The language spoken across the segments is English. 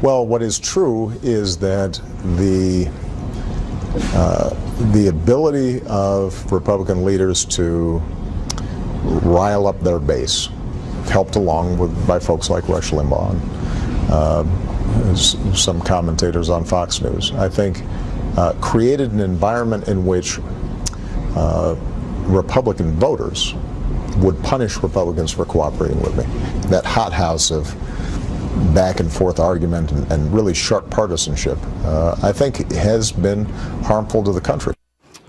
Well, what is true is that the ability of Republican leaders to rile up their base, helped along by folks like Rush Limbaugh and some commentators on Fox News, I think created an environment in which Republican voters would punish Republicans for cooperating with me. That hothouse of back and forth argument and really sharp partisanship, I think has been harmful to the country.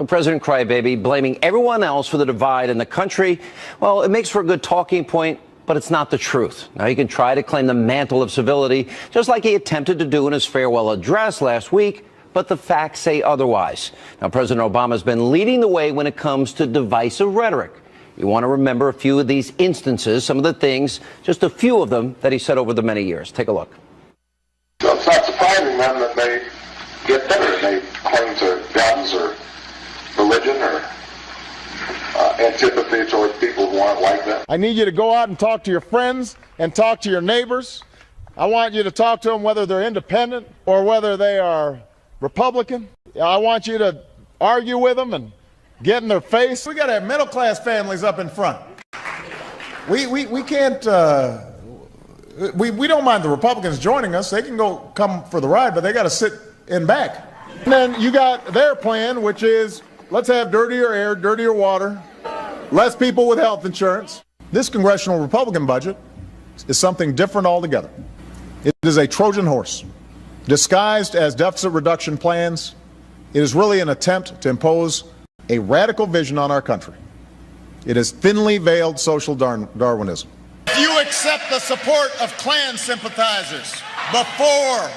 President Crybaby blaming everyone else for the divide in the country. Well, it makes for a good talking point, but it's not the truth. Now, he can try to claim the mantle of civility, just like he attempted to do in his farewell address last week, but the facts say otherwise. Now, President Obama has been leading the way when it comes to divisive rhetoric. You want to remember a few of these instances, some of the things, just a few of them that he said over the many years. Take a look. So it's not surprising then that they get bitter. They cling to guns or religion or antipathy towards people who aren't like them. I need you to go out and talk to your friends and talk to your neighbors. I want you to talk to them whether they're independent or whether they are Republican. I want you to argue with them and get in their face. We got to have middle-class families up in front. We can't, we don't mind the Republicans joining us. They can come for the ride, but they got to sit in back. And then you got their plan, which is let's have dirtier air, dirtier water, less people with health insurance. This congressional Republican budget is something different altogether. It is a Trojan horse disguised as deficit reduction plans. It is really an attempt to impose a radical vision on our country. It is thinly veiled social Darwinism. If you accept the support of Klan sympathizers before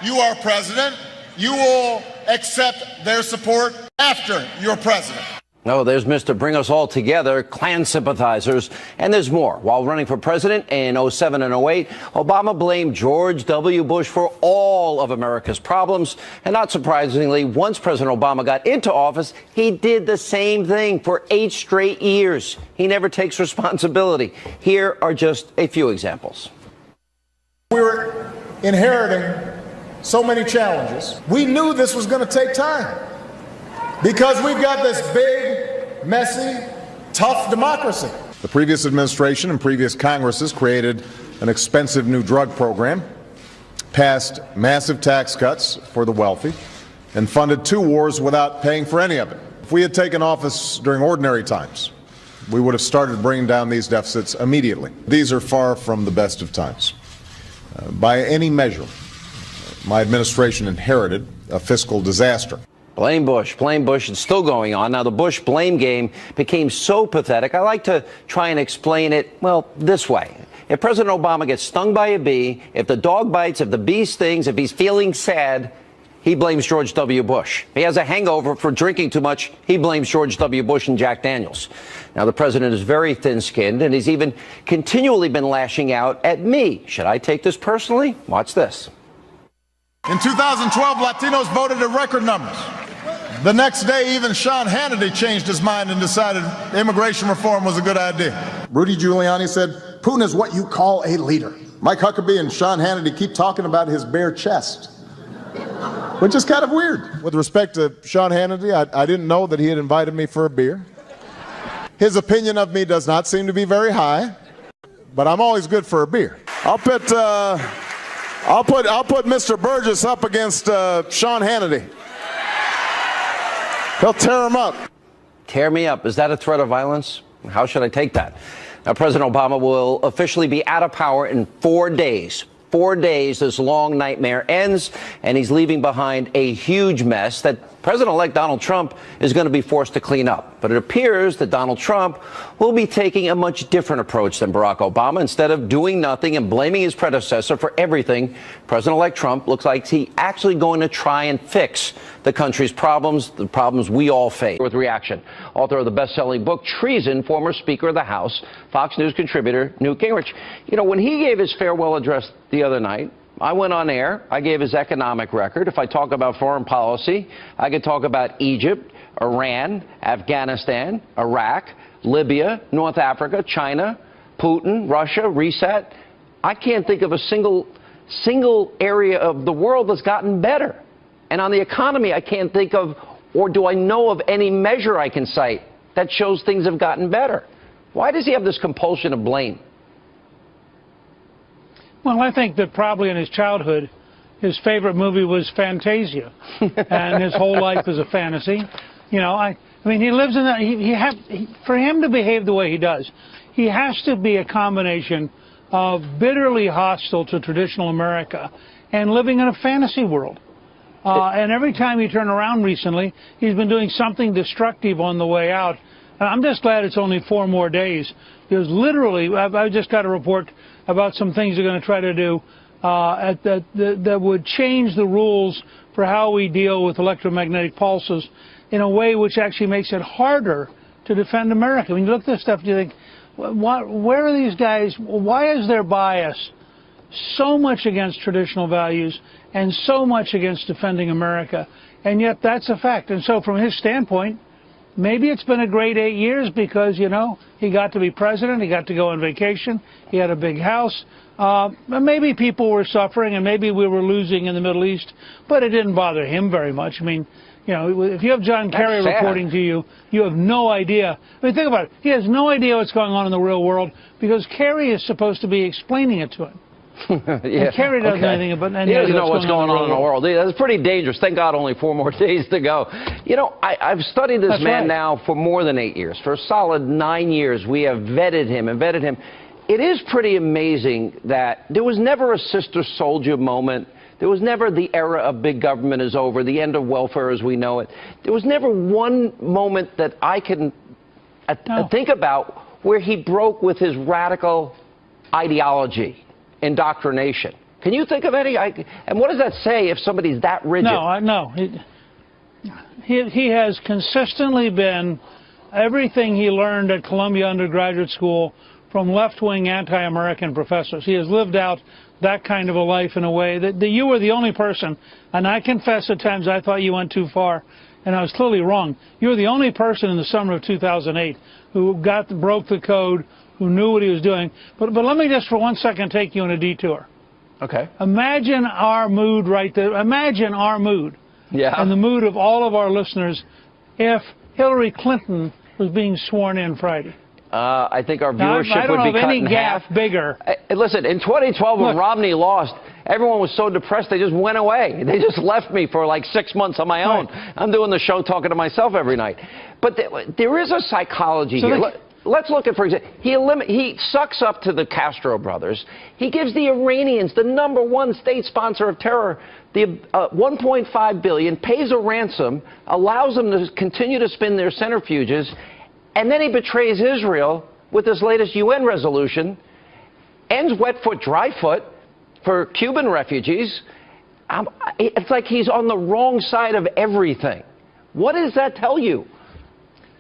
you are president, you will accept their support after you're president. Oh, there's Mr. Bring Us All Together, Klan sympathizers, and there's more. While running for president in 07 and 08, Obama blamed George W. Bush for all of America's problems. And not surprisingly, once President Obama got into office, he did the same thing for 8 straight years. He never takes responsibility. Here are just a few examples. We're inheriting so many challenges. We knew this was going to take time, because we've got this big, messy, tough democracy. The previous administration and previous Congresses created an expensive new drug program, passed massive tax cuts for the wealthy, and funded 2 wars without paying for any of it. If we had taken office during ordinary times, we would have started bringing down these deficits immediately. These are far from the best of times. By any measure, my administration inherited a fiscal disaster. Blame Bush, it's still going on. Now, the Bush blame game became so pathetic, I like to try and explain it, well, this way. If President Obama gets stung by a bee, if the dog bites, if the bee stings, if he's feeling sad, he blames George W. Bush. If he has a hangover for drinking too much, he blames George W. Bush and Jack Daniels. Now, the president is very thin-skinned, and he's even continually been lashing out at me. Should I take this personally? Watch this. In 2012, Latinos voted in record numbers. The next day, even Sean Hannity changed his mind and decided immigration reform was a good idea. Rudy Giuliani said, Putin is what you call a leader. Mike Huckabee and Sean Hannity keep talking about his bare chest, which is kind of weird. With respect to Sean Hannity, I didn't know that he had invited me for a beer. His opinion of me does not seem to be very high, but I'm always good for a beer. I'll put Mr. Burgess up against Sean Hannity. He'll tear him up. Tear me up. Is that a threat of violence? How should I take that? Now, President Obama will officially be out of power in 4 days. 4 days, this long nightmare ends, and he's leaving behind a huge mess that President-elect Donald Trump is going to be forced to clean up. But it appears that Donald Trump will be taking a much different approach than Barack Obama. Instead of doing nothing and blaming his predecessor for everything, President-elect Trump looks like he's actually going to try and fix the country's problems, the problems we all face. With reaction, author of the best-selling book, Treason, former Speaker of the House, Fox News contributor Newt Gingrich. You know, when he gave his farewell address the other night, I went on air. I gave his economic record. If I talk about foreign policy, I could talk about Egypt, Iran, Afghanistan, Iraq, Libya, North Africa, China, Putin, Russia, reset. I can't think of a single single area of the world that's gotten better. And on the economy, I can't think of, or do I know of any measure I can cite that shows things have gotten better? Why does he have this compulsion of blame? Well, I think that probably in his childhood, his favorite movie was Fantasia, and his whole life is a fantasy. You know, I mean, he lives in that. For him to behave the way he does, he has to be a combination of bitterly hostile to traditional America and living in a fantasy world. And every time you turn around recently, he's been doing something destructive on the way out. And I'm just glad it's only 4 more days, because literally, I just got a report about some things they're going to try to do that would change the rules for how we deal with electromagnetic pulses in a way which actually makes it harder to defend America. When you look at this stuff, you think, where are these guys? Why is their bias so much against traditional values and so much against defending America? And yet that's a fact. And so from his standpoint, maybe it's been a great 8 years because, you know, he got to be president, he got to go on vacation, he had a big house. Maybe people were suffering and maybe we were losing in the Middle East, but it didn't bother him very much. I mean, you know, if you have John Kerry reporting to you, you have no idea. I mean, think about it. He has no idea what's going on in the real world because Kerry is supposed to be explaining it to him. Yeah, Kerry doesn't know anything about he doesn't know what's going on in the world. That's pretty dangerous. Thank God only 4 more days to go. You know, I've studied this man now for more than 8 years. For a solid 9 years, we have vetted him and vetted him. It is pretty amazing that there was never a sister soldier moment. There was never the era of big government is over, the end of welfare as we know it. There was never one moment that I can think about where he broke with his radical ideology, indoctrination. Can you think of any? And what does that say if somebody's that rigid? No. He has consistently been everything he learned at Columbia undergraduate school from left-wing anti-American professors. He has lived out that kind of a life in a way that you were the only person, and I confess at times I thought you went too far, and I was clearly wrong. You were the only person in the summer of 2008 who broke the code, who knew what he was doing. But let me just for 1 second take you on a detour. Okay. Imagine our mood right there. Imagine our mood. Yeah. And the mood of all of our listeners if Hillary Clinton was being sworn in Friday. I think our viewership would be cut in half. I don't know of any gap bigger. Listen, in 2012 when Romney lost, everyone was so depressed they just went away. They just left me for like 6 months on my own. I'm doing the show talking to myself every night. But there is a psychology here. Let's look at, for example, he sucks up to the Castro brothers. He gives the Iranians, the #1 state sponsor of terror, the $1.5 billion, pays a ransom, allows them to continue to spin their centrifuges, and then he betrays Israel with this latest UN resolution, ends wet foot, dry foot for Cuban refugees. It's like he's on the wrong side of everything. What does that tell you?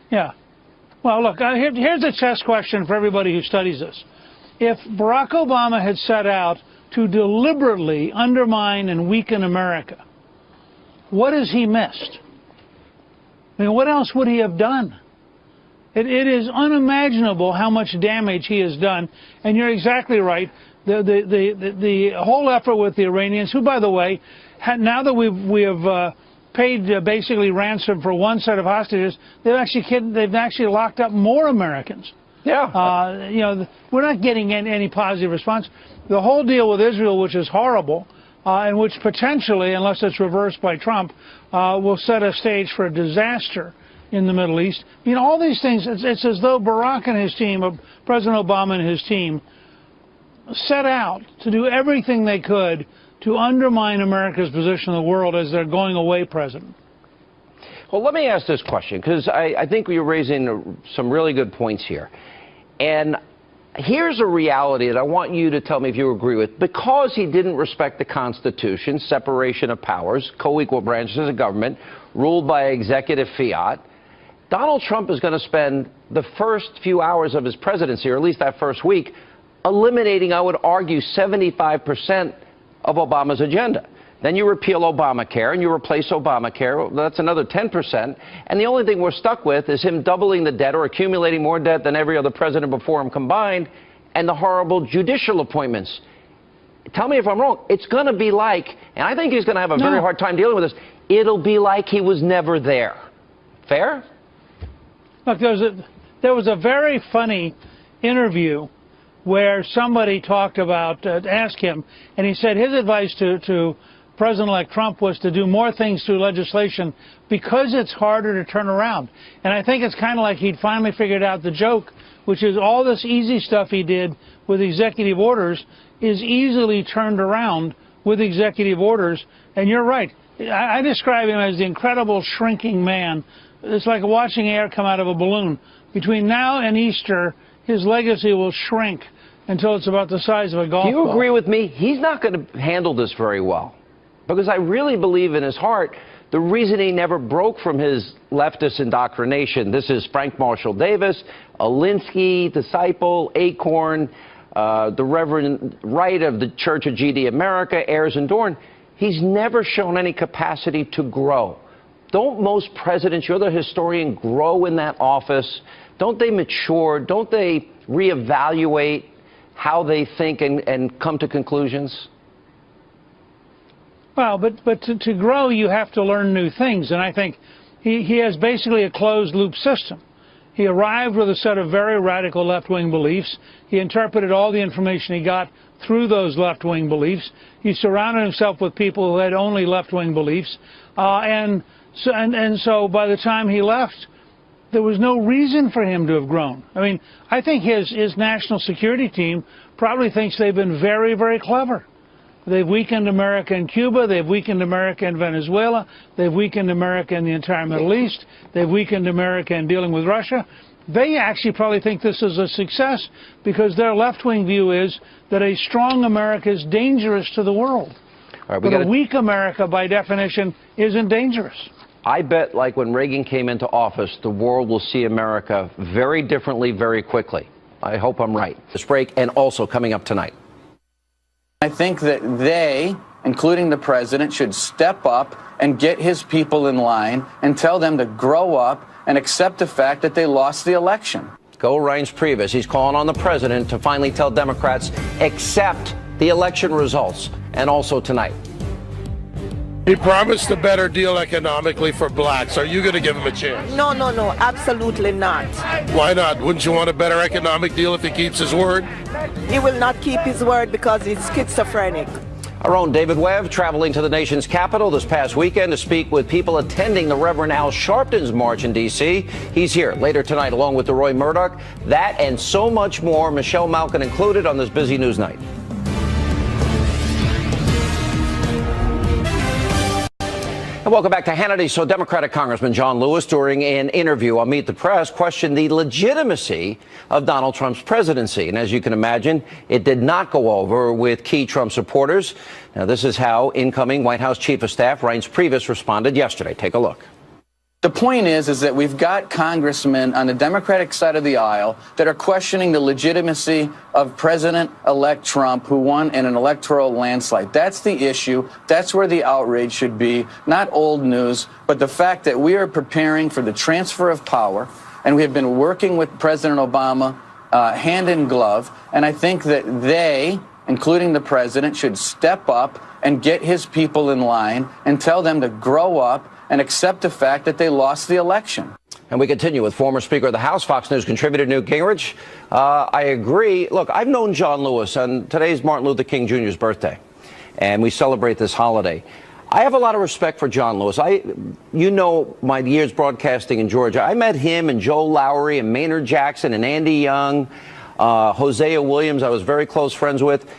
Yeah. Well, look, here's a test question for everybody who studies this. If Barack Obama had set out to deliberately undermine and weaken America, what has he missed? I mean, what else would he have done? It is unimaginable how much damage he has done. And you're exactly right. The whole effort with the Iranians, who, by the way, now that we have paid basically ransom for one set of hostages, they've actually locked up more Americans. Yeah. You know, we're not getting any positive response. The whole deal with Israel, which is horrible, and which potentially, unless it's reversed by Trump, will set a stage for a disaster in the Middle East. You know, all these things, it's as though Barack and his team, President Obama and his team, set out to do everything they could to undermine America's position in the world as their going away president. Well, let me ask this question, because I think you're raising some really good points here. And here's a reality that I want you to tell me if you agree with. Because he didn't respect the Constitution, separation of powers, co-equal branches of government, ruled by executive fiat, Donald Trump is going to spend the first few hours of his presidency, or at least that first week, eliminating, I would argue, 75% of Obama's agenda. Then you repeal Obamacare and you replace Obamacare. That's another 10%. And the only thing we're stuck with is him doubling the debt or accumulating more debt than every other president before him combined, and the horrible judicial appointments. tell me if I'm wrong, it's going to be like, and I think he's going to have a very hard time dealing with this, it'll be like he was never there. Fair? Look, there was a very funny interview where somebody talked about, asked him, and he said his advice to President-elect Trump was to do more things through legislation because it's harder to turn around. And I think it's kind of like he'd finally figured out the joke, which is all this easy stuff he did with executive orders is easily turned around with executive orders. And you're right. I describe him as the incredible shrinking man. It's like watching air come out of a balloon. Between now and Easter, his legacy will shrink until it's about the size of a golf ball. Do you agree with me? He's not going to handle this very well. Because I really believe in his heart, the reason he never broke from his leftist indoctrination, this is Frank Marshall Davis, Alinsky, Disciple, Acorn, the Reverend Wright of the Church of GD America, Ayers and Dorn, he's never shown any capacity to grow. Don't most presidents, you're the historian, grow in that office? Don't they mature? Don't they reevaluate how they think and come to conclusions? Well, but to grow, you have to learn new things. And I think he has basically a closed-loop system. He arrived with a set of very radical left-wing beliefs. He interpreted all the information he got through those left-wing beliefs. He surrounded himself with people who had only left-wing beliefs. And so by the time he left, there was no reason for him to have grown. I mean, I think his national security team probably thinks they've been very, very clever. They've weakened America in Cuba. They've weakened America in Venezuela. They've weakened America in the entire Middle East. They've weakened America in dealing with Russia. They actually probably think this is a success because their left-wing view is that a strong America is dangerous to the world. All right, but a weak America, by definition, isn't dangerous. I bet, like when Reagan came into office, the world will see America very differently very quickly. I hope I'm right. This break, and also coming up tonight. I think that they, including the president, should step up and get his people in line and tell them to grow up and accept the fact that they lost the election. Go Reince Priebus. He's calling on the president to finally tell Democrats, accept the election results, and also tonight. He promised a better deal economically for blacks. Are you going to give him a chance? No, absolutely not. Why not? Wouldn't you want a better economic deal if he keeps his word? He will not keep his word because he's schizophrenic. Our own David Webb traveling to the nation's capital this past weekend to speak with people attending the Reverend Al Sharpton's march in D.C. He's here later tonight along with Roy Murdoch. That and so much more, Michelle Malkin included, on this busy news night. And welcome back to Hannity. So Democratic Congressman John Lewis, during an interview on Meet the Press, questioned the legitimacy of Donald Trump's presidency. And as you can imagine, it did not go over with key Trump supporters. Now, this is how incoming White House Chief of Staff Reince Priebus responded yesterday. Take a look. The point is that we've got congressmen on the Democratic side of the aisle that are questioning the legitimacy of President-elect Trump, who won in an electoral landslide. That's the issue. That's where the outrage should be, not old news, but the fact that we are preparing for the transfer of power, and we have been working with President Obama hand in glove, and I think that they, including the president, should step up and get his people in line and tell them to grow up and accept the fact that they lost the election. And we continue with former Speaker of the House, Fox News contributor Newt Gingrich. I agree. Look, I've known John Lewis, and today's Martin Luther King Jr.'s birthday, and we celebrate this holiday. I have a lot of respect for John Lewis. You know my years broadcasting in Georgia. I met him and Joe Lowery and Maynard Jackson and Andy Young, Hosea Williams, I was very close friends with.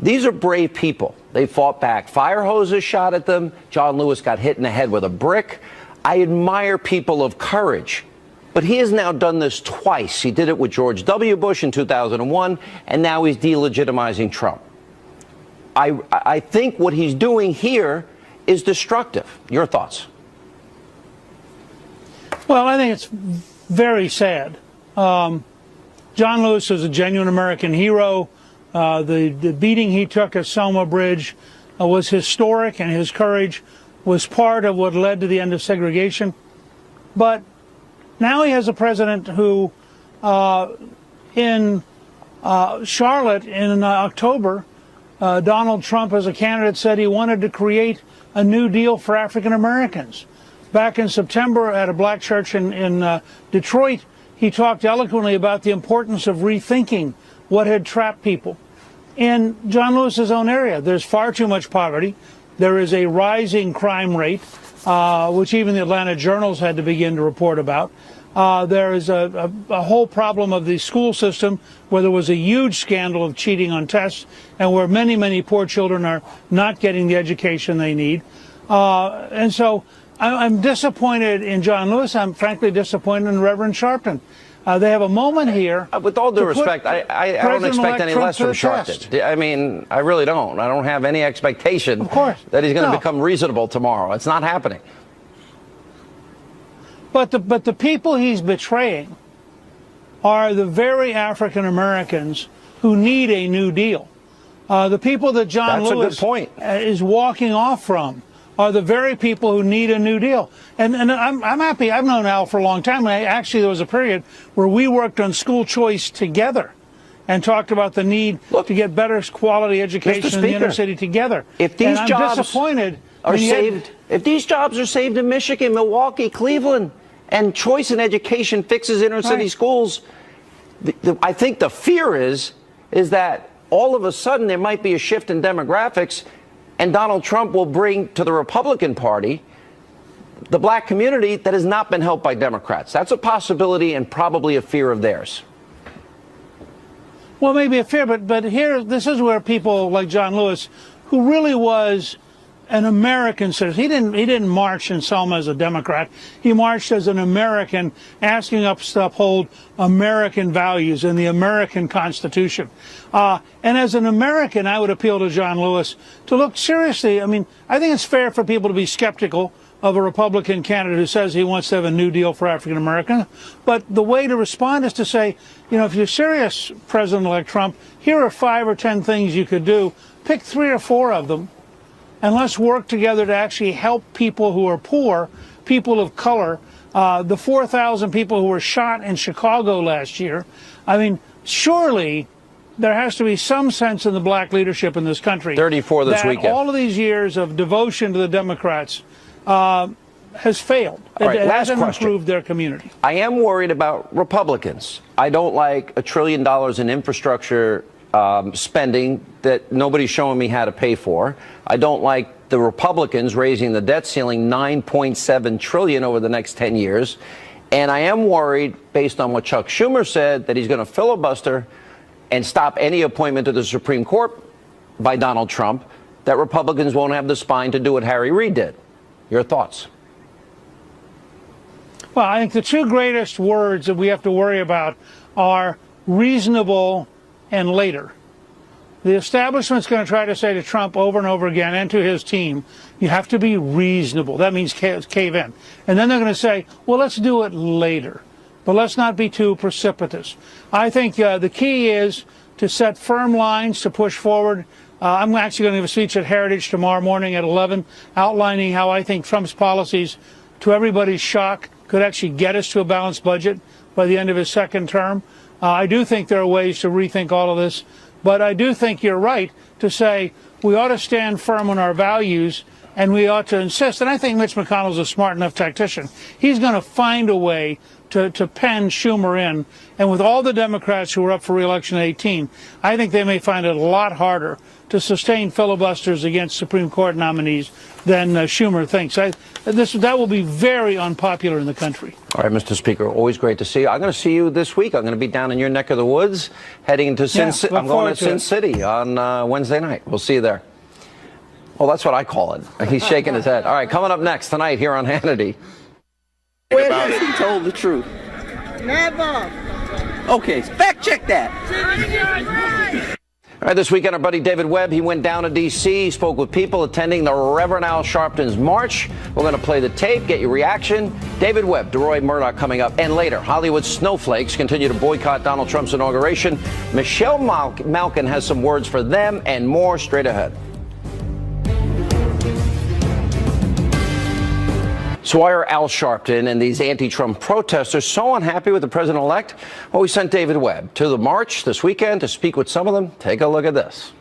These are brave people. They fought back. Fire hoses shot at them. John Lewis got hit in the head with a brick. I admire people of courage. But he has now done this twice. He did it with George W. Bush in 2001, and now he's delegitimizing Trump. I think what he's doing here is destructive. Your thoughts? Well, I think it's very sad. John Lewis is a genuine American hero. The beating he took at Selma Bridge was historic, and his courage was part of what led to the end of segregation. But now he has a president who, in Charlotte in October, Donald Trump, as a candidate, said he wanted to create a new deal for African Americans. Back in September at a black church in Detroit, he talked eloquently about the importance of rethinking what had trapped people. In John Lewis's own area, there's far too much poverty. There is a rising crime rate, which even the Atlanta Journals had to begin to report about. There is a whole problem of the school system where there was a huge scandal of cheating on tests and where many, many poor children are not getting the education they need. And so I'm disappointed in John Lewis. I'm frankly disappointed in Reverend Sharpton. They have a moment here. With all due respect, I don't expect any less from Sharpton. I mean, I really don't. I don't have any expectation that he's going to become reasonable tomorrow. It's not happening. But the people he's betraying are the very African Americans who need a new deal. The people that John Lewis is walking off from are the very people who need a new deal. And I'm happy. I've known Al for a long time. And actually, there was a period where we worked on school choice together and talked about the need to get better quality education in the inner city together. If these jobs disappointed are saved, if these jobs are saved in Michigan, Milwaukee, Cleveland, and choice in education fixes inner city schools, I think the fear is that all of a sudden there might be a shift in demographics, and Donald Trump will bring to the Republican Party the black community that has not been helped by Democrats. That's a possibility and probably a fear of theirs. Well, maybe a fear, but here, this is where people like John Lewis, who really was an American citizen. He didn't march in Selma as a Democrat. He marched as an American, asking us to uphold American values and the American Constitution. And as an American, I would appeal to John Lewis to look seriously. I mean, I think it's fair for people to be skeptical of a Republican candidate who says he wants to have a new deal for African Americans. But the way to respond is to say, you know, if you're serious, President-elect Trump, here are 5 or 10 things you could do. Pick 3 or 4 of them. And let's work together to actually help people who are poor, people of color, the 4,000 people who were shot in Chicago last year. I mean, surely there has to be some sense in the black leadership in this country 34 this weekend. All of these years of devotion to the Democrats has failed. Right, it hasn't improved their community. I am worried about Republicans. I don't like $1 trillion in infrastructure spending that nobody's showing me how to pay for. I don't like the Republicans raising the debt ceiling $9.7 trillion over the next 10 years. And I am worried, based on what Chuck Schumer said, that he's going to filibuster and stop any appointment to the Supreme Court by Donald Trump, that Republicans won't have the spine to do what Harry Reid did. Your thoughts? Well, I think the 2 greatest words that we have to worry about are reasonable and later. The establishment's going to try to say to Trump over and over again and to his team, you have to be reasonable. That means cave in. And then they're going to say, well, let's do it later. But let's not be too precipitous. I think the key is to set firm lines to push forward. I'm actually going to give a speech at Heritage tomorrow morning at 11, outlining how I think Trump's policies, to everybody's shock, could actually get us to a balanced budget by the end of his 2nd term. I do think there are ways to rethink all of this, but I do think you're right to say we ought to stand firm on our values and we ought to insist. And I think Mitch McConnell's a smart enough tactician. He's going to find a way to pen Schumer in. And with all the Democrats who are up for re-election at 18, I think they may find it a lot harder to sustain filibusters against Supreme Court nominees than Schumer thinks. That will be very unpopular in the country. All right, Mr. Speaker, always great to see you. I'm going to see you this week. I'm going to be down in your neck of the woods, heading to Sin City. I'm going to Sin City on Wednesday night. We'll see you there. Well, that's what I call it. He's shaking his head. All right, coming up next tonight here on Hannity. When has he told the truth? Never. Okay, fact check that. All right, this weekend, our buddy David Webb, he went down to D.C., spoke with people attending the Reverend Al Sharpton's march. We're going to play the tape, get your reaction. David Webb, DeRoy Murdoch coming up. And later, Hollywood snowflakes continue to boycott Donald Trump's inauguration. Michelle Malkin has some words for them and more straight ahead. So why are Al Sharpton and these anti-Trump protesters so unhappy with the president-elect? Well, we sent David Webb to the march this weekend to speak with some of them. Take a look at this.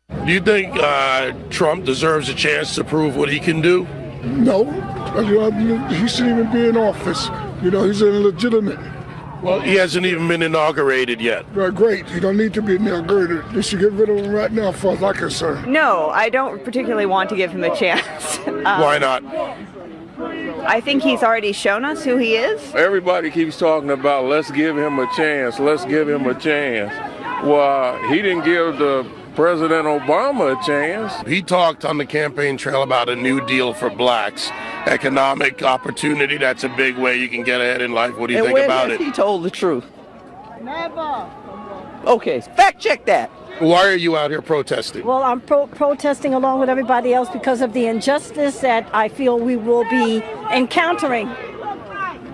Do you think Trump deserves a chance to prove what he can do? No. He shouldn't even be in office. He's illegitimate. Well, he hasn't even been inaugurated yet. Well, great. You don't need to be inaugurated. They should get rid of him right now, as far as I'm concerned. No, I don't particularly want to give him a chance. Why not? I think he's already shown us who he is. Everybody keeps talking about let's give him a chance, let's give him a chance. Well, he didn't give the President Obama a chance. He talked on the campaign trail about a new deal for blacks. Economic opportunity, that's a big way you can get ahead in life. What do you think about it? He told the truth. Never. Okay, fact check that. Why are you out here protesting? Well, I'm protesting along with everybody else because of the injustice that I feel we will be encountering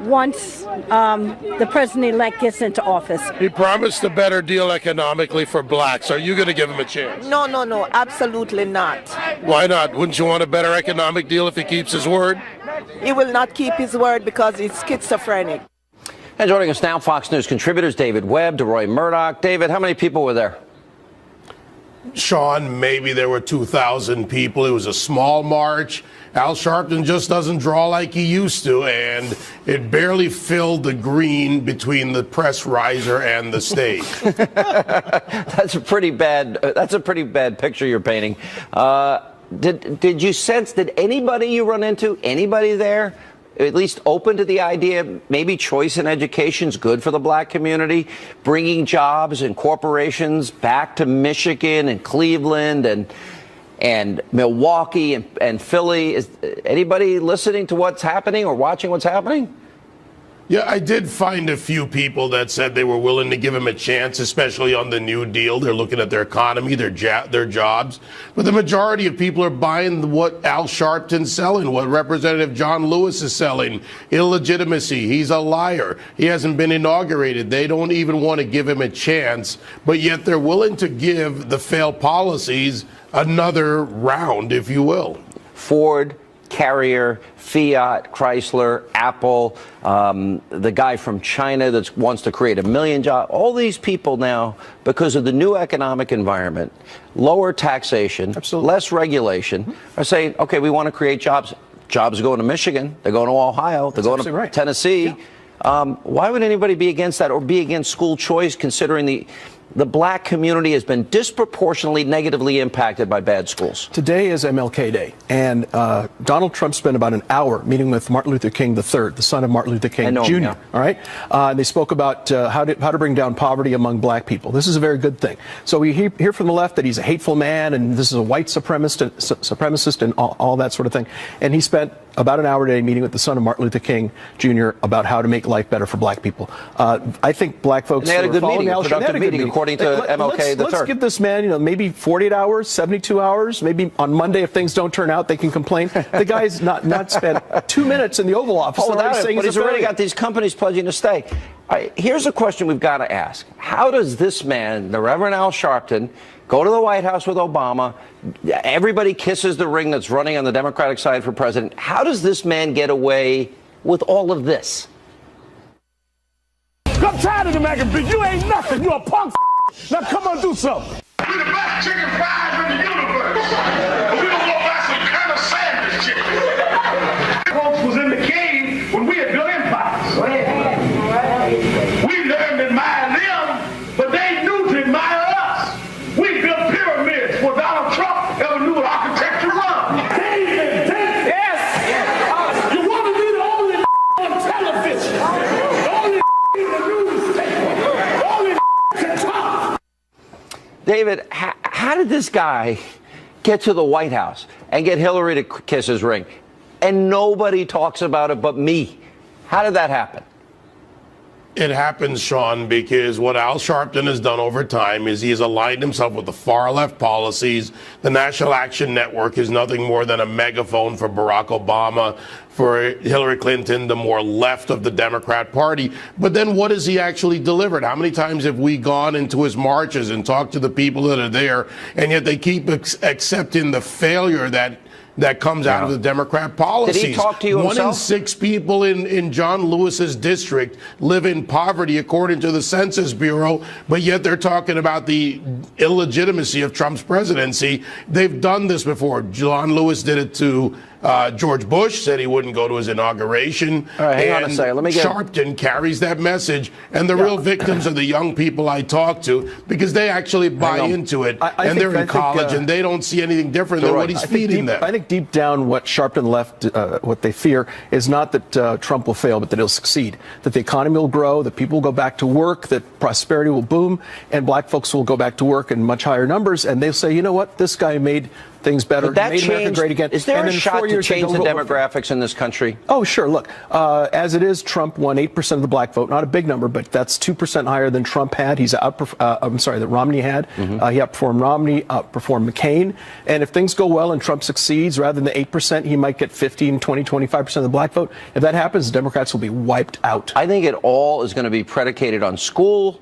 once the president-elect gets into office. He promised a better deal economically for blacks. Are you going to give him a chance? No, absolutely not. Why not? Wouldn't you want a better economic deal if he keeps his word? He will not keep his word because he's schizophrenic. And joining us now, Fox News contributors David Webb, DeRoy Murdoch. David, how many people were there? Sean, maybe there were 2,000 people. It was a small march. Al Sharpton just doesn't draw like he used to, and it barely filled the green between the press riser and the stage. That's a pretty bad picture you're painting. Did you sense, did anybody you run into, anybody there, at least open to the idea maybe choice in education is good for the black community, bringing jobs and corporations back to Michigan and Cleveland and Milwaukee and Philly? Is anybody listening to what's happening or watching what's happening? Yeah, I did find a few people that said they were willing to give him a chance, especially on the New Deal. They're looking at their economy, their jobs. But the majority of people are buying what Al Sharpton's selling, what Representative John Lewis is selling. Illegitimacy. He's a liar. He hasn't been inaugurated. They don't even want to give him a chance, but yet they're willing to give the failed policies another round, if you will. Ford, Carrier, Fiat, Chrysler, Apple, the guy from China that wants to create 1 million jobs. All these people now, because of the new economic environment, lower taxation, less regulation, are saying, okay, we want to create jobs. Jobs are going to Michigan. They're going to Ohio. They're going to Tennessee. Yeah. Why would anybody be against that or be against school choice, considering the black community has been disproportionately negatively impacted by bad schools? Today is MLK Day, and Donald Trump spent about an hour meeting with Martin Luther King III, the son of Martin Luther King Jr. Yeah. All right, they spoke about how to bring down poverty among black people. This is a very good thing. So we hear from the left that he's a hateful man, and this is a white supremacist, and all that sort of thing. And he spent about an hour today meeting with the son of Martin Luther King Jr. about how to make life better for black people. I think black folks. And they had a good meeting, a productive meeting, according to MLK III. Let's give this man, maybe 48 hours, 72 hours, maybe on Monday if things don't turn out, they can complain. The guy's not spent 2 minutes in the Oval Office. But he's already got these companies pledging to stay. All right, here's a question we've got to ask. How does this man, the Reverend Al Sharpton, go to the White House with Obama? Everybody kisses the ring that's running on the Democratic side for president. How does this man get away with all of this? I'm tired of the mac and cheese. You ain't nothing. You a punk. Now come on, do something. We're the best chicken fries in the universe. But we don't go buy some kind of sandwich chicken. Folks was in the cave when we had built empires. We learned to admire them, but they knew to admire us. We built pyramids before Donald Trump ever knew what architecture was. David, yes. You want to be the only on television, the only in the newspaper, the only can talk. David, how did this guy get to the White House and get Hillary to kiss his ring? And nobody talks about it but me. How did that happen? It happens, Sean, because what Al Sharpton has done over time is he has aligned himself with the far left policies. The National Action Network is nothing more than a megaphone for Barack Obama, for Hillary Clinton, the more left of the Democrat Party. But then what has he actually delivered? How many times have we gone into his marches and talked to the people that are there, and yet they keep accepting the failure that that comes out of the Democrat policies. Did he talk to you One himself? in 6 people in John Lewis's district live in poverty, according to the Census Bureau, but yet they're talking about the illegitimacy of Trump's presidency. They've done this before. John Lewis did it to George Bush, said he wouldn't go to his inauguration. All right, hang on a second. Let me get... Sharpton carries that message, and the real victims are the young people I talk to, because they actually buy into it, and they're in college, and they don't see anything different than what he's feeding them. I think deep down what Sharpton left, what they fear, is not that Trump will fail, but that he'll succeed, that the economy will grow, that people will go back to work, that prosperity will boom, and black folks will go back to work in much higher numbers, and they'll say, you know what, this guy made things better, made America great again. Is there and a in shot 4 to years, change the demographics in this country? Oh, sure. Look, as it is, Trump won 8% of the black vote. Not a big number, but that's 2% higher than Trump had. That Romney had. He outperformed Romney, outperformed McCain. And if things go well and Trump succeeds, rather than the 8%, he might get 15, 20, 25% of the black vote. If that happens, the Democrats will be wiped out. I think it all is going to be predicated on schools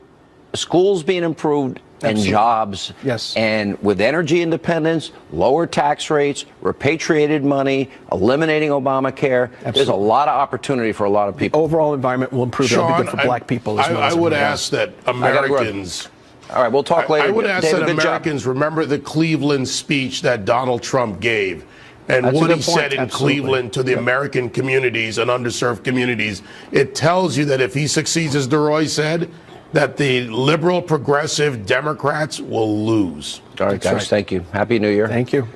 being improved, and jobs. Yes. And with energy independence, lower tax rates, repatriated money, eliminating Obamacare, there's a lot of opportunity for a lot of people. The overall environment will improve. It'll be good for black people as well. I would ask that Americans... All right, we'll talk later. I would ask David, that Americans remember the Cleveland speech that Donald Trump gave. And what he said in Cleveland to the American communities and underserved communities. It tells you that if he succeeds, as DeRoy said, that the liberal, progressive Democrats will lose. All right, guys, thank you. Happy New Year. Thank you.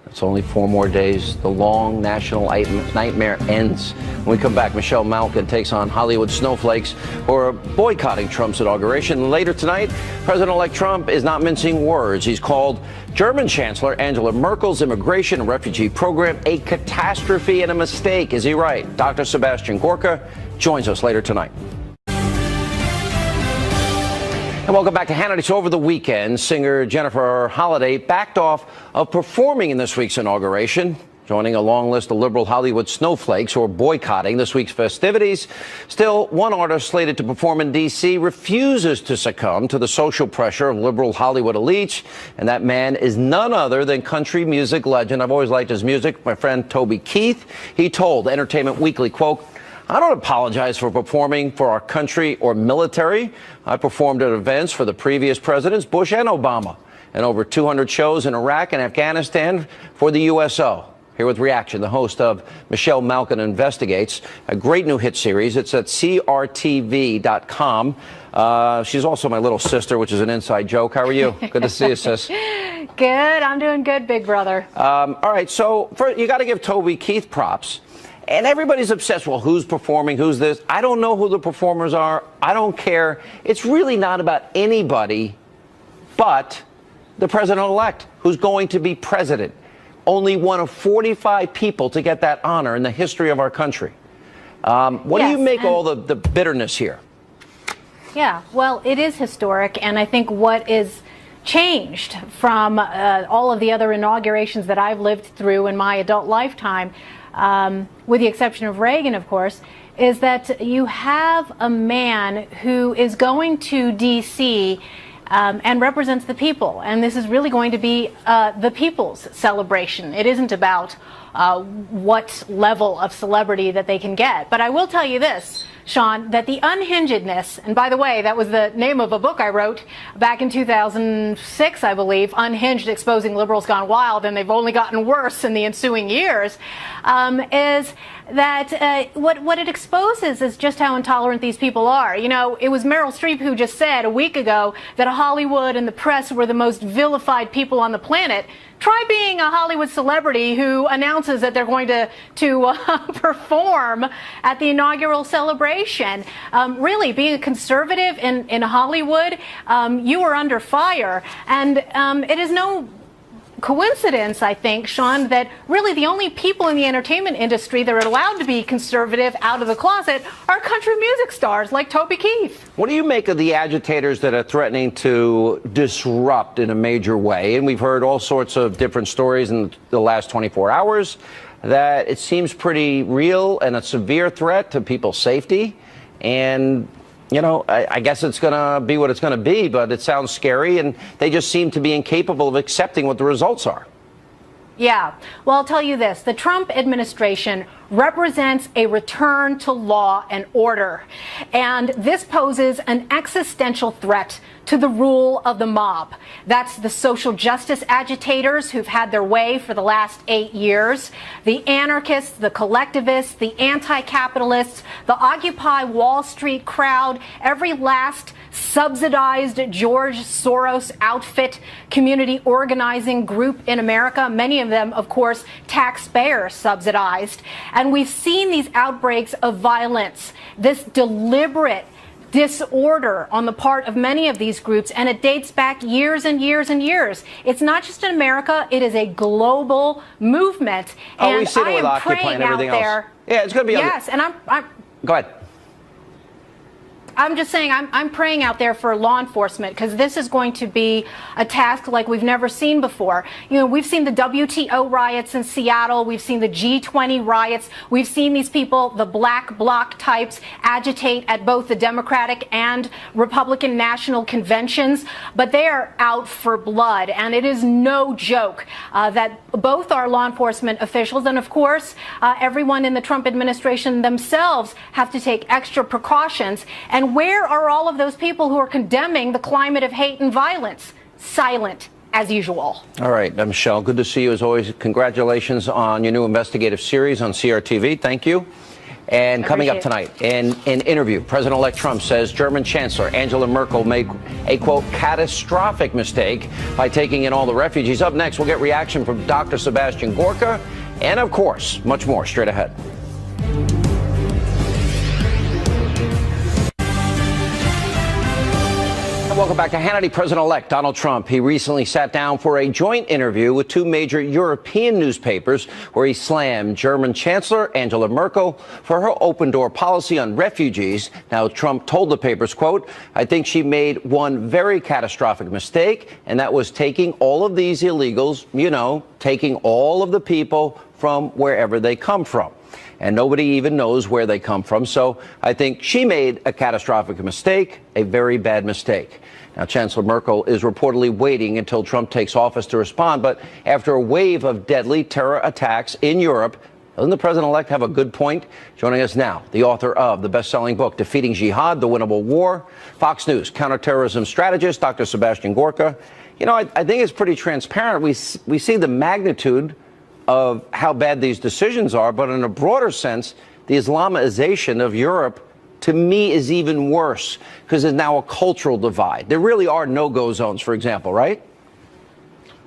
It's only 4 more days. The long national nightmare ends. When we come back, Michelle Malkin takes on Hollywood snowflakes who are boycotting Trump's inauguration. Later tonight, President-elect Trump is not mincing words. He's called German Chancellor Angela Merkel's immigration and refugee program a catastrophe and a mistake. Is he right? Dr. Sebastian Gorka joins us later tonight. And welcome back to Hannity. So over the weekend, singer Jennifer Holliday backed off of performing in this week's inauguration, joining a long list of liberal Hollywood snowflakes who are boycotting this week's festivities. Still, one artist slated to perform in D.C. refuses to succumb to the social pressure of liberal Hollywood elites, and that man is none other than country music legend. I've always liked his music, my friend Toby Keith. He told Entertainment Weekly, quote, "I don't apologize for performing for our country or military. I performed at events for the previous presidents, Bush and Obama, and over 200 shows in Iraq and Afghanistan for the USO." Here with reaction, the host of Michelle Malkin Investigates, a great new hit series. It's at crtv.com. She's also my little sister, which is an inside joke. How are you? Good to see you, sis. Good. I'm doing good, big brother. All right. So you got to give Toby Keith props. And everybody's obsessed. Well, who's performing? Who's this? I don't know who the performers are. I don't care. It's really not about anybody but the president-elect, who's going to be president. Only one of 45 people to get that honor in the history of our country. What do you make all the bitterness here? Yeah, well, it is historic, and I think what is changed from all of the other inaugurations that I've lived through in my adult lifetime, with the exception of Reagan, of course, is that you have a man who is going to D.C. And represents the people. And this is really going to be the people's celebration. It isn't about what level of celebrity that they can get. But I will tell you this, Sean, that the unhingedness, and by the way, that was the name of a book I wrote back in 2006, I believe, Unhinged, Exposing Liberals Gone Wild, and they've only gotten worse in the ensuing years, is that what it exposes is just how intolerant these people are. You know, it was Meryl Streep who just said a week ago that Hollywood and the press were the most vilified people on the planet. Try being a Hollywood celebrity who announces that they're going to perform at the inaugural celebration. Really, being a conservative in Hollywood, you are under fire. And it is no coincidence, I think, Sean, that really the only people in the entertainment industry that are allowed to be conservative out of the closet are country music stars like Toby Keith. What do you make of the agitators that are threatening to disrupt in a major way? And we've heard all sorts of different stories in the last 24 hours that it seems pretty real and a severe threat to people's safety. And you know, I guess it's going to be what it's going to be, but it sounds scary, and they just seem to be incapable of accepting what the results are. Yeah. Well, I'll tell you this. The Trump administration represents a return to law and order. And this poses an existential threat to the rule of the mob. That's the social justice agitators who've had their way for the last 8 years, the anarchists, the collectivists, the anti-capitalists, the Occupy Wall Street crowd, every last subsidized George Soros outfit community organizing group in America, many of them, of course, taxpayer subsidized. And we've seen these outbreaks of violence, this deliberate disorder on the part of many of these groups, and it dates back years and years and years. It's not just in America, it is a global movement. And we've seen it with I am Occupy praying and everything out else. there. Yeah, it's going to be. Yes, and I'm Go ahead. I'm just saying I'm praying out there for law enforcement, because this is going to be a task like we've never seen before. You know, we've seen the WTO riots in Seattle. We've seen the G20 riots. We've seen these people, the black bloc types, agitate at both the Democratic and Republican national conventions. But they are out for blood. And it is no joke that both our law enforcement officials and, of course, everyone in the Trump administration themselves have to take extra precautions. And where are all of those people who are condemning the climate of hate and violence? Silent, as usual. All right, Michelle, good to see you as always. Congratulations on your new investigative series on CRTV. Thank you. And coming up tonight, in an interview, President-elect Trump says German Chancellor Angela Merkel made a, quote, catastrophic mistake by taking in all the refugees. Up next, we'll get reaction from Dr. Sebastian Gorka, and, of course, much more straight ahead. Welcome back to Hannity. President-elect Donald Trump. He recently sat down for a joint interview with two major European newspapers where he slammed German Chancellor Angela Merkel for her open-door policy on refugees. Now, Trump told the papers, quote, I think she made one very catastrophic mistake, and that was taking all of these illegals, you know, taking all of the people from wherever they come from. And nobody even knows where they come from. So I think she made a catastrophic mistake, a very bad mistake. Now, Chancellor Merkel is reportedly waiting until Trump takes office to respond. But after a wave of deadly terror attacks in Europe, doesn't the president-elect have a good point? Joining us now, the author of the best-selling book, Defeating Jihad, The Winnable War, Fox News counterterrorism strategist, Dr. Sebastian Gorka. You know, I think it's pretty transparent. We see the magnitude of how bad these decisions are, but in a broader sense, the Islamization of Europe, to me, is even worse because there's now a cultural divide. There really are no-go zones, for example, right?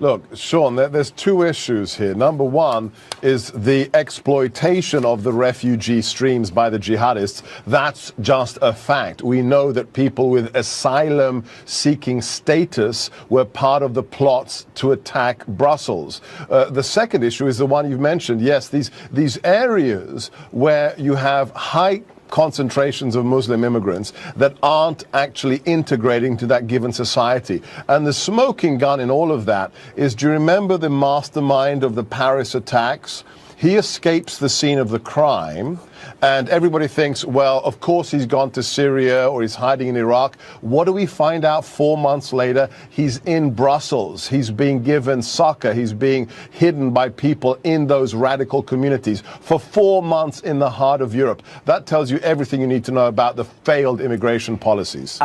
Look, Sean, there's two issues here. Number one is the exploitation of the refugee streams by the jihadists. That's just a fact. We know that people with asylum-seeking status were part of the plots to attack Brussels. The second issue is the one you've mentioned. Yes, these areas where you have high concentrations of Muslim immigrants that aren't actually integrating to that given society. And the smoking gun in all of that is, do you remember the mastermind of the Paris attacks? He escapes the scene of the crime, and everybody thinks, well, of course he's gone to Syria or he's hiding in Iraq. What do we find out 4 months later? He's in Brussels. He's being given succor. He's being hidden by people in those radical communities for 4 months in the heart of Europe. That tells you everything you need to know about the failed immigration policies.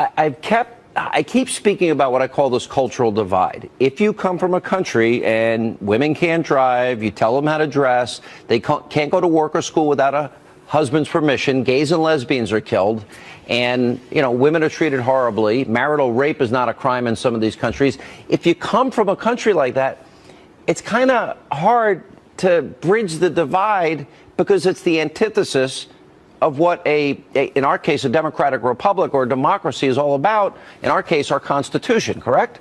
I keep speaking about what I call this cultural divide. If you come from a country and women can't drive, you tell them how to dress, they can't go to work or school without a husband's permission, gays and lesbians are killed, and, you know, women are treated horribly, marital rape is not a crime in some of these countries. If you come from a country like that, it's kind of hard to bridge the divide because it's the antithesis of what in our case, a democratic republic or a democracy is all about. In our case, our Constitution, correct?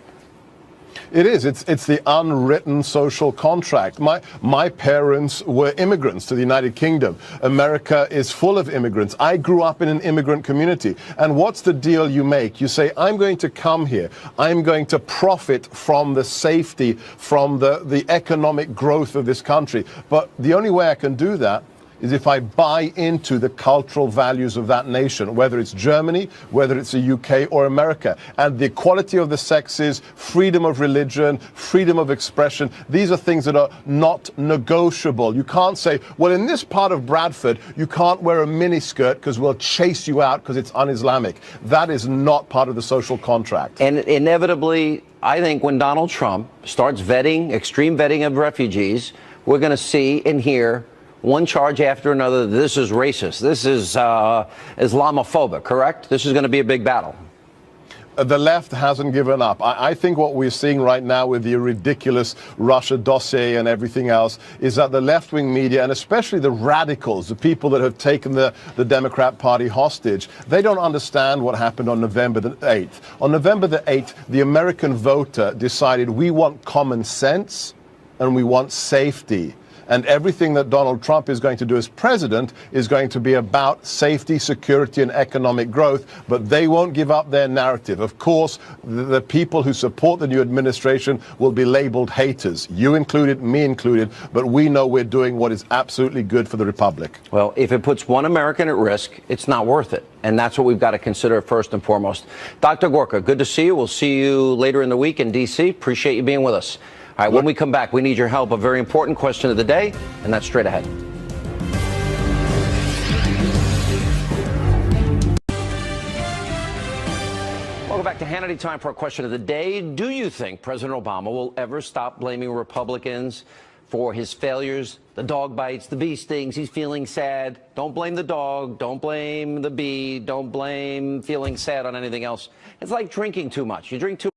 It is. It's the unwritten social contract. My parents were immigrants to the United Kingdom. America is full of immigrants. I grew up in an immigrant community. And what's the deal you make? You say, I'm going to come here. I'm going to profit from the safety, from the economic growth of this country. But the only way I can do that is if I buy into the cultural values of that nation, whether it's Germany, whether it's the UK or America. And the equality of the sexes, freedom of religion, freedom of expression, these are things that are not negotiable. You can't say, well, in this part of Bradford, you can't wear a miniskirt because we'll chase you out because it's un-Islamic. That is not part of the social contract. And inevitably, I think when Donald Trump starts vetting, extreme vetting of refugees, we're going to see and hear one charge after another. This is racist. This is Islamophobic, correct? This is going to be a big battle. The left hasn't given up. I think what we're seeing right now with the ridiculous Russia dossier and everything else is that the left-wing media, and especially the radicals, the people that have taken the Democrat Party hostage, they don't understand what happened on November the 8th. On November the 8th, the American voter decided we want common sense and we want safety. And everything that Donald Trump is going to do as president is going to be about safety, security, and economic growth. But they won't give up their narrative. Of course, the people who support the new administration will be labeled haters. You included, me included. But we know we're doing what is absolutely good for the republic. Well, if it puts one American at risk, it's not worth it. And that's what we've got to consider first and foremost. Dr. Gorka, good to see you. We'll see you later in the week in D.C. Appreciate you being with us. All right, when we come back, we need your help. A very important question of the day, and that's straight ahead. Welcome back to Hannity. Time for a question of the day. Do you think President Obama will ever stop blaming Republicans for his failures? The dog bites, the bee stings, he's feeling sad. Don't blame the dog. Don't blame the bee. Don't blame feeling sad on anything else. It's like drinking too much. You drink too